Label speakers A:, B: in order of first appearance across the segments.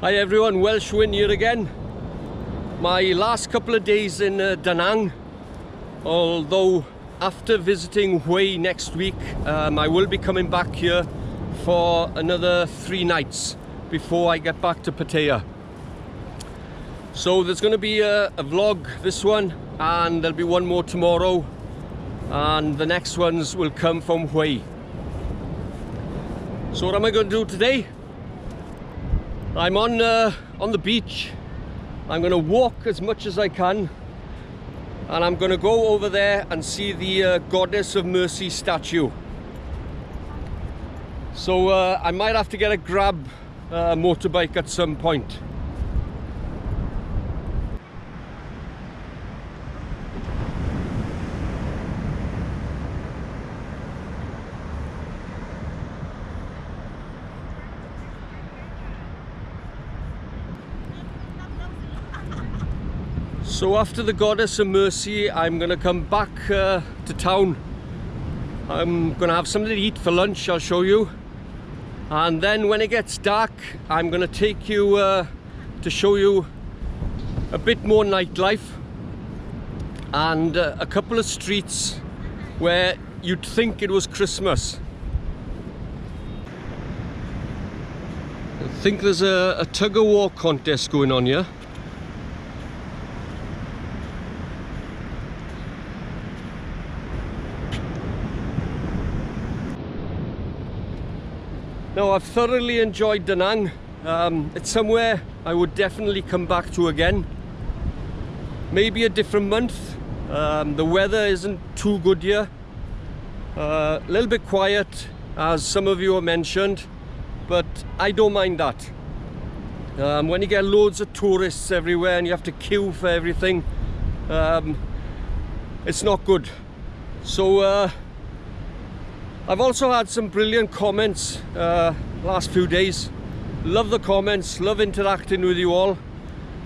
A: Hi everyone, Welsh Win here again. My last couple of days in Danang, although after visiting Hue next week, I will be coming back here for another 3 nights before I get back to Pattaya. So there's going to be a vlog, this one, and there'll be one more tomorrow, and the next ones will come from Hue. So what am I going to do today? I'm on the beach. I'm going to walk as much as I can, and I'm going to go over there and see the Goddess of Mercy statue. So I might have to get a grab motorbike at some point. So after the Goddess of Mercy, I'm going to come back to town. I'm going to have something to eat for lunch, I'll show you. And then when it gets dark, I'm going to take you to show you a bit more nightlife and a couple of streets where you'd think it was Christmas. I think there's a tug-of-war contest going on here. Now, I've thoroughly enjoyed Danang. It's somewhere I would definitely come back to again. Maybe a different month. The weather isn't too good here. A little bit quiet, as some of you have mentioned, but I don't mind that. When you get loads of tourists everywhere and you have to queue for everything, it's not good. So I've also had some brilliant comments last few days. Love the comments, love interacting with you all.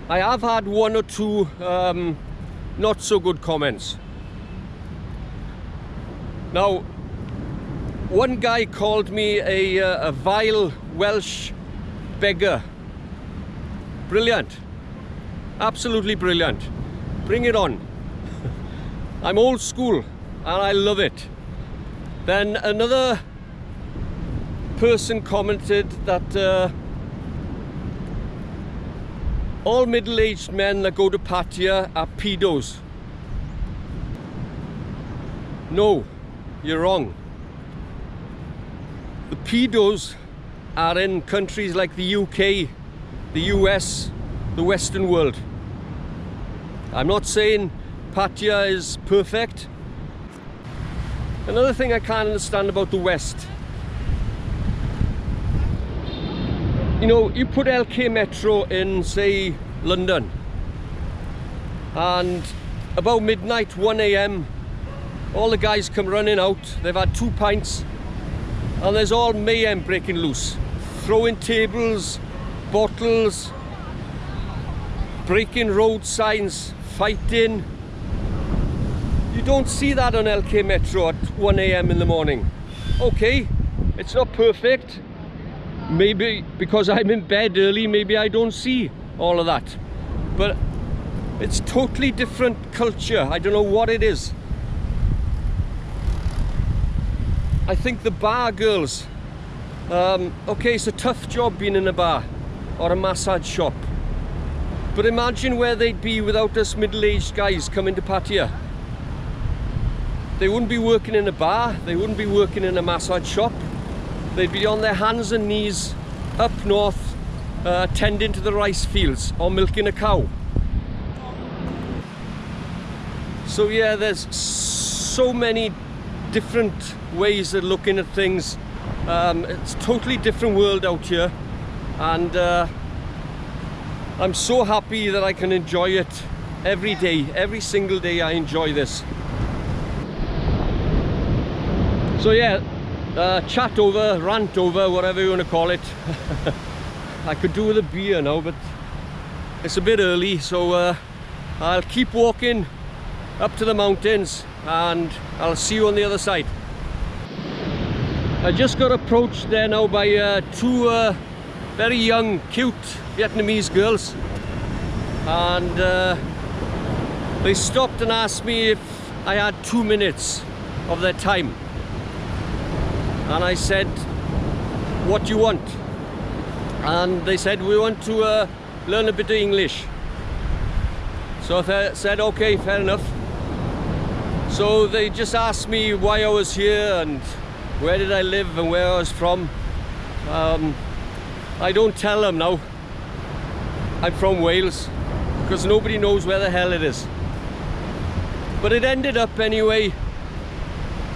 A: I have had 1 or 2 not so good comments. Now, one guy called me a vile Welsh beggar. Brilliant, absolutely brilliant. Bring it on. I'm old school and I love it. Then another person commented that all middle-aged men that go to Pattaya are pedos. No, you're wrong. The pedos are in countries like the UK, the US, the Western world. I'm not saying Pattaya is perfect. Another thing I can't understand about the West, you know, you put LK Metro in, say, London, and about midnight, 1 AM, all the guys come running out. They've had 2 pints, and there's all mayhem breaking loose, throwing tables, bottles, breaking road signs, fighting. You don't see that on LK Metro at 1 AM in the morning. Okay, it's not perfect. Maybe because I'm in bed early, maybe I don't see all of that. But it's totally different culture. I don't know what it is. I think the bar girls, okay, it's a tough job being in a bar or a massage shop. But imagine where they'd be without us middle-aged guys coming to Pattaya. They wouldn't be working in a bar, they wouldn't be working in a massage shop. They'd be on their hands and knees up north, tending to the rice fields or milking a cow. So yeah, there's so many different ways of looking at things. It's a totally different world out here, and I'm so happy that I can enjoy it every day. Every single day I enjoy this. So yeah, chat over, rant over, whatever you want to call it. I could do with a beer now, but it's a bit early, so I'll keep walking up to the mountains and I'll see you on the other side. I just got approached there now by 2 very young, cute Vietnamese girls, and they stopped and asked me if I had 2 minutes of their time, and I said, what do you want? And they said, we want to learn a bit of English. So I said, okay, fair enough. So they just asked me why I was here and where did I live and where I was from. I don't tell them now I'm from Wales, because nobody knows where the hell it is. But it ended up anyway,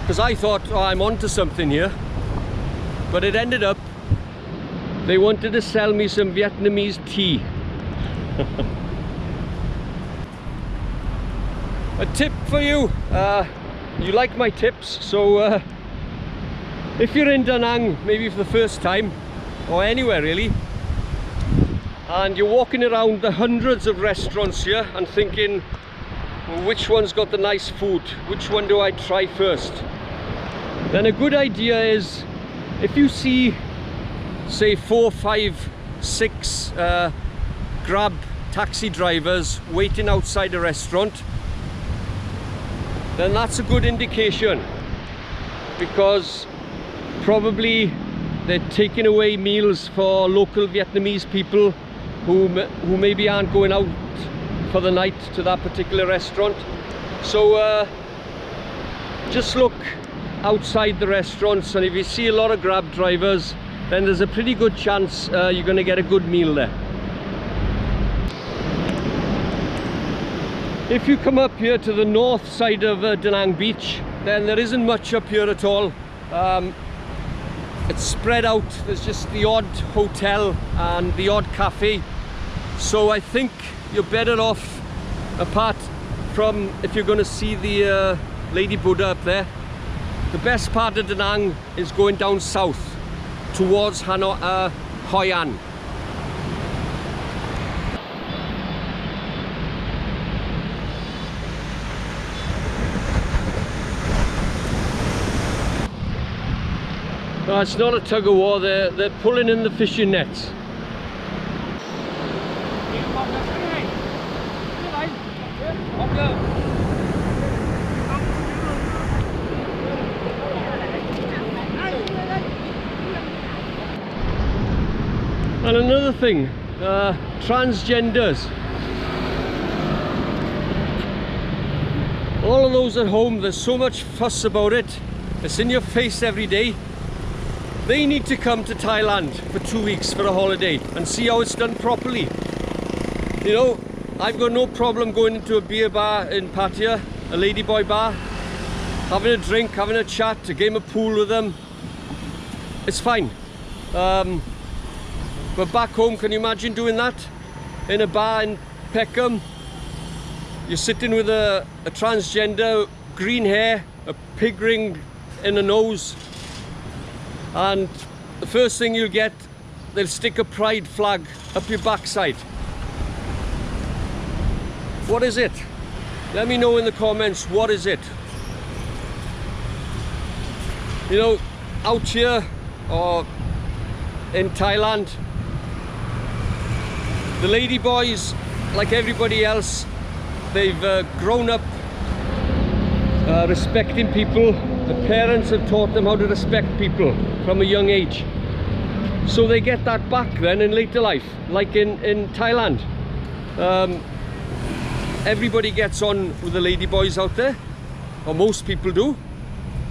A: because I thought, oh, I'm onto something here. But it ended up, they wanted to sell me some Vietnamese tea. A tip for you, you like my tips, so if you're in Danang, maybe for the first time, or anywhere really, and you're walking around the hundreds of restaurants here and thinking, well, which one's got the nice food, which one do I try first, then a good idea is, if you see say 4, 5, 6 Grab taxi drivers waiting outside a restaurant, then that's a good indication, because probably they're taking away meals for local Vietnamese people who maybe aren't going out for the night to that particular restaurant. So just look outside the restaurants, and if you see a lot of Grab drivers, then there's a pretty good chance you're going to get a good meal there. If you come up here to the north side of Danang Beach, then there isn't much up here at all. It's spread out. There's just the odd hotel and the odd cafe. So I think you're better off, apart from if you're going to see the Lady Buddha up there, the best part of Danang is going down south towards Hoi An. No, it's not a tug of war, they're pulling in the fishing nets. And another thing, transgenders. All of those at home, there's so much fuss about it. It's in your face every day. They need to come to Thailand for 2 weeks for a holiday and see how it's done properly. You know, I've got no problem going into a beer bar in Pattaya, a ladyboy bar, having a drink, having a chat, a game of pool with them. It's fine. But back home, can you imagine doing that? In a bar in Peckham, you're sitting with a transgender, green hair, a pig ring in the nose, and the first thing you'll get, they'll stick a pride flag up your backside. What is it? Let me know in the comments, what is it? You know, out here or in Thailand, the ladyboys, like everybody else, they've grown up respecting people. The parents have taught them how to respect people from a young age. So they get that back then in later life, like in Thailand. Everybody gets on with the ladyboys out there, or most people do.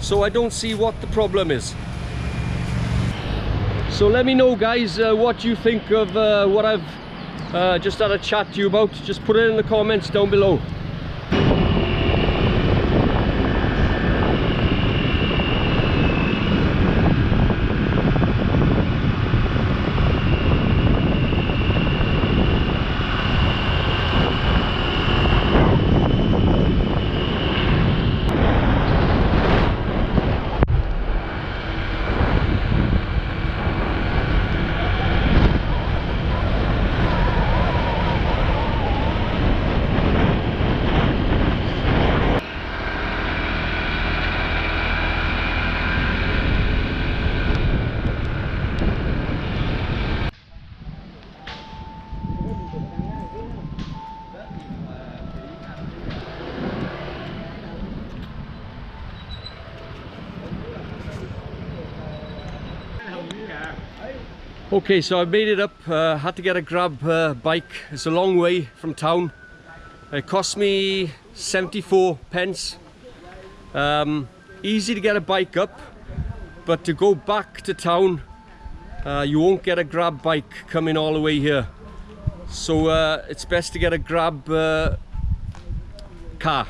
A: So I don't see what the problem is. So let me know, guys, what you think of what I've just had a chat to you about. Just put it in the comments down below. Okay, so I made it up. Had to get a grab bike. It's a long way from town. It cost me 74 pence. Easy to get a bike up, but to go back to town, you won't get a grab bike coming all the way here. So it's best to get a grab car.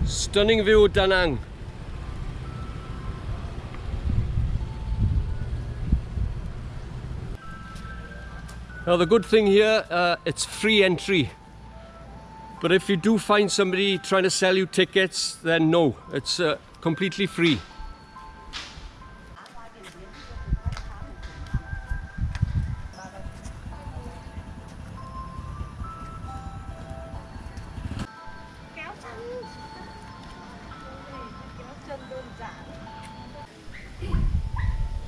A: Stunning view of Danang. Now the good thing here, it's free entry. But if you do find somebody trying to sell you tickets, then no, it's completely free.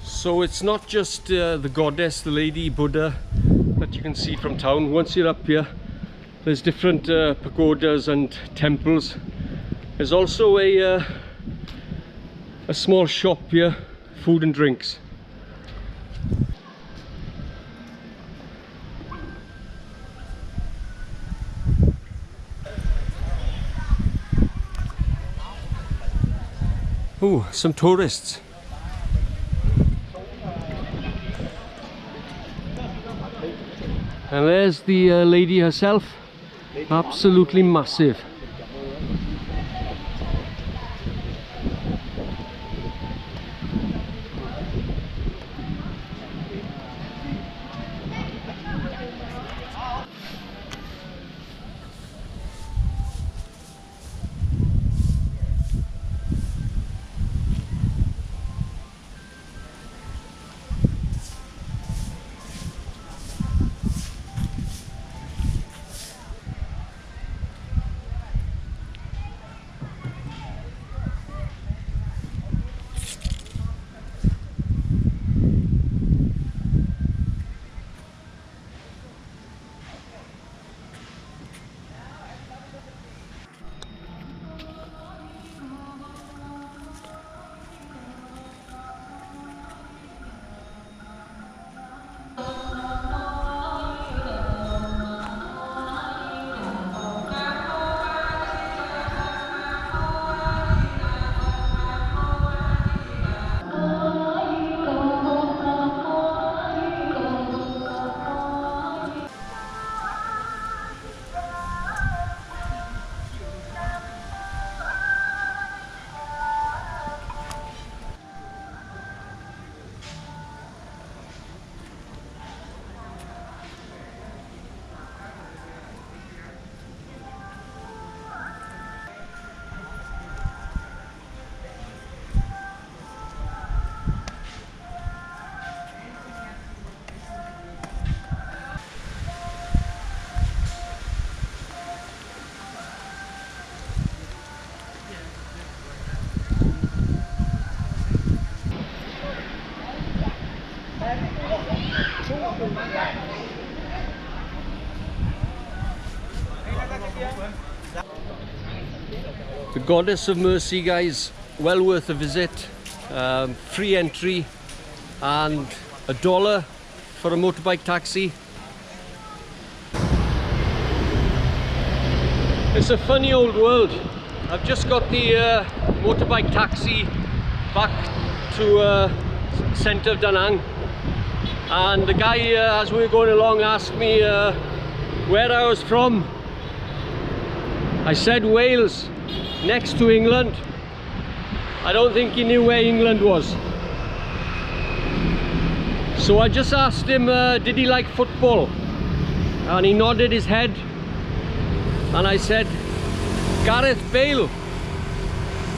A: So it's not just the goddess, the lady Buddha that you can see from town. Once you're up here, there's different pagodas and temples. There's also a small shop here, food and drinks. Ooh, some tourists. And there's the lady herself, absolutely massive. The Goddess of Mercy, guys, well worth a visit. Free entry and $1 for a motorbike taxi. It's a funny old world. I've just got the motorbike taxi back to centre of Danang, and the guy as we were going along asked me where I was from. I said Wales, next to England. I don't think he knew where England was. So I just asked him did he like football, and he nodded his head, and I said Gareth Bale.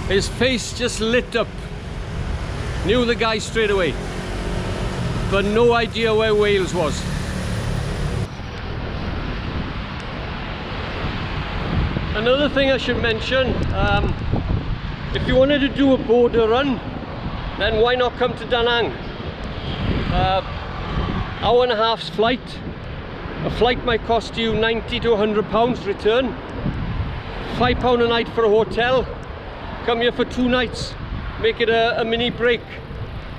A: His face just lit up. Knew the guy straight away, but no idea where Wales was. Another thing I should mention, if you wanted to do a border run, then why not come to Danang? Hour and a half's flight. A flight might cost you £90 to £100 return. £5 a night for a hotel. Come here for 2 nights. make it a mini break.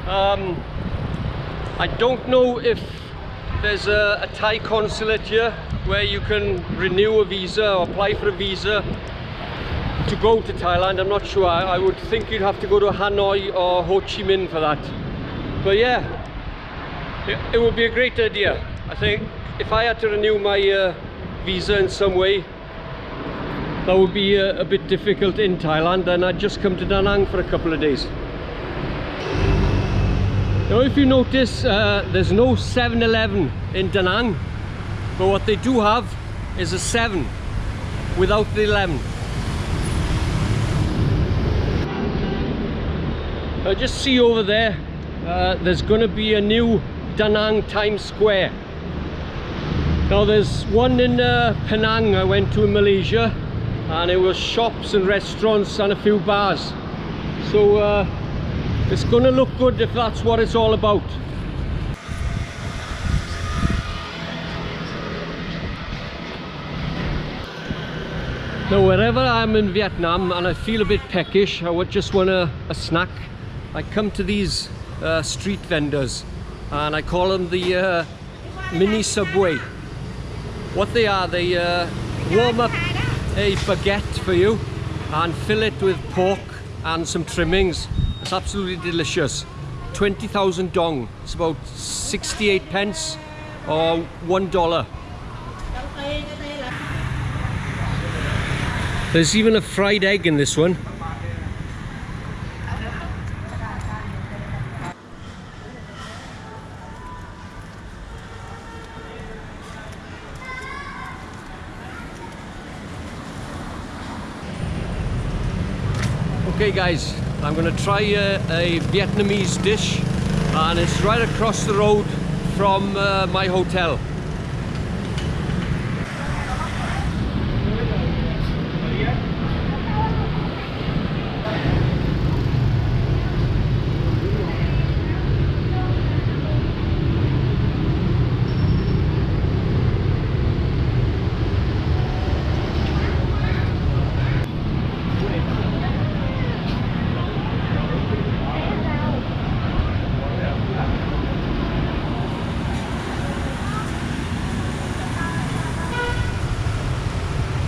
A: I don't know if there's a Thai consulate here where you can renew a visa or apply for a visa to go to Thailand. I'm not sure. I would think you'd have to go to Hanoi or Ho Chi Minh for that. But yeah, it would be a great idea. I think if I had to renew my visa in some way, that would be a bit difficult in Thailand, and I'd just come to Danang for a couple of days. Now if you notice, there's no 7-Eleven in Danang, but what they do have is a 7 without the 11. Now just see over there, there's going to be a new Danang Times Square. Now there's one in Penang I went to in Malaysia, and it was shops and restaurants and a few bars. So it's going to look good if that's what it's all about. Now wherever I'm in Vietnam and I feel a bit peckish, I would just want a snack, I come to these street vendors, and I call them the mini Subway. What they are, they warm up a baguette for you and fill it with pork and some trimmings. It's absolutely delicious. 20,000 dong, it's about 68 pence or $1. There's even a fried egg in this one. Okay guys, I'm going to try a Vietnamese dish, and it's right across the road from my hotel.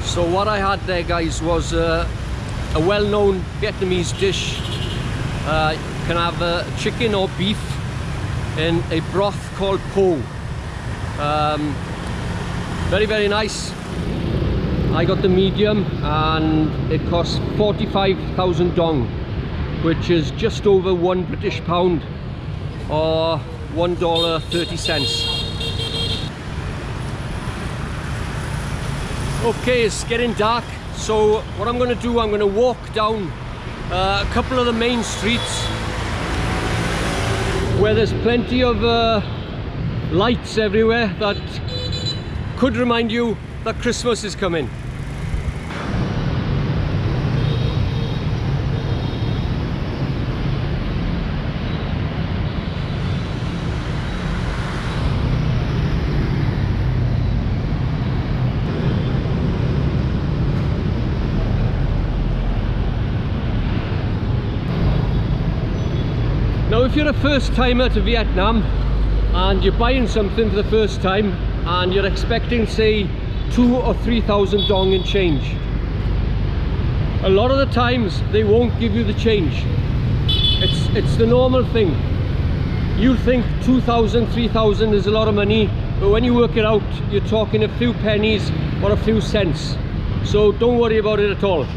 A: So what I had there, guys, was a well-known Vietnamese dish. You can have chicken or beef in a broth called pho. Very, very nice. I got the medium, and it cost 45,000 dong, which is just over £1 British or $1.30. Okay, it's getting dark, so what I'm going to do, I'm going to walk down a couple of the main streets where there's plenty of lights everywhere that could remind you that Christmas is coming. Now if you're a first timer to Vietnam and you're buying something for the first time and you're expecting, say, 2,000 or 3,000 dong in change, a lot of the times they won't give you the change. It's the normal thing. You think 2,000, 3,000 is a lot of money, but when you work it out, you're talking a few pennies or a few cents. So don't worry about it at all.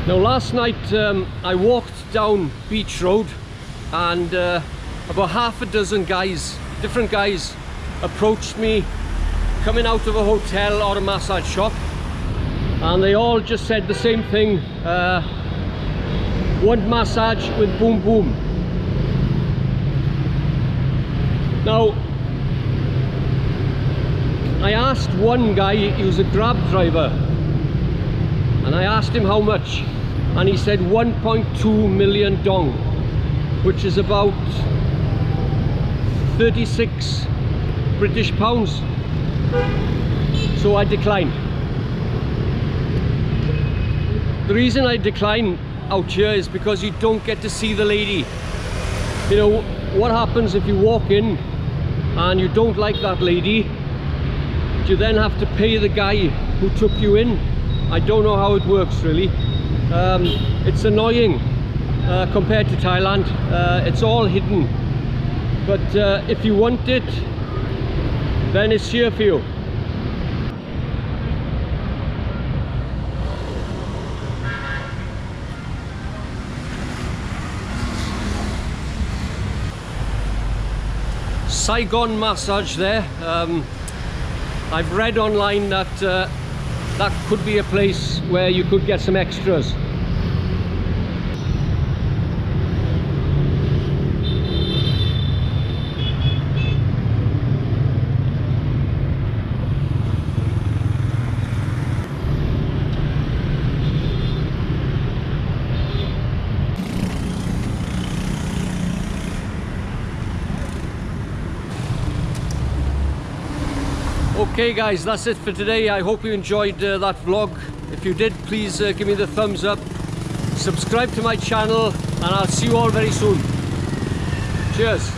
A: Now last night I walked down Beach Road, and about half a dozen guys, different guys, approached me coming out of a hotel or a massage shop, and they all just said the same thing: want massage with boom boom. Now I asked one guy, he was a Grab driver, and I asked him how much, and he said 1.2 million dong, which is about 36 British pounds. So I declined. The reason I decline out here is because you don't get to see the lady. You know, what happens if you walk in and you don't like that lady? You then have to pay the guy who took you in. I don't know how it works really. It's annoying compared to Thailand. It's all hidden, but if you want it, then it's here for you. Saigon massage there. I've read online that that could be a place where you could get some extras. Okay guys, that's it for today. I hope you enjoyed that vlog. If you did, please give me the thumbs up, subscribe to my channel, and I'll see you all very soon. Cheers.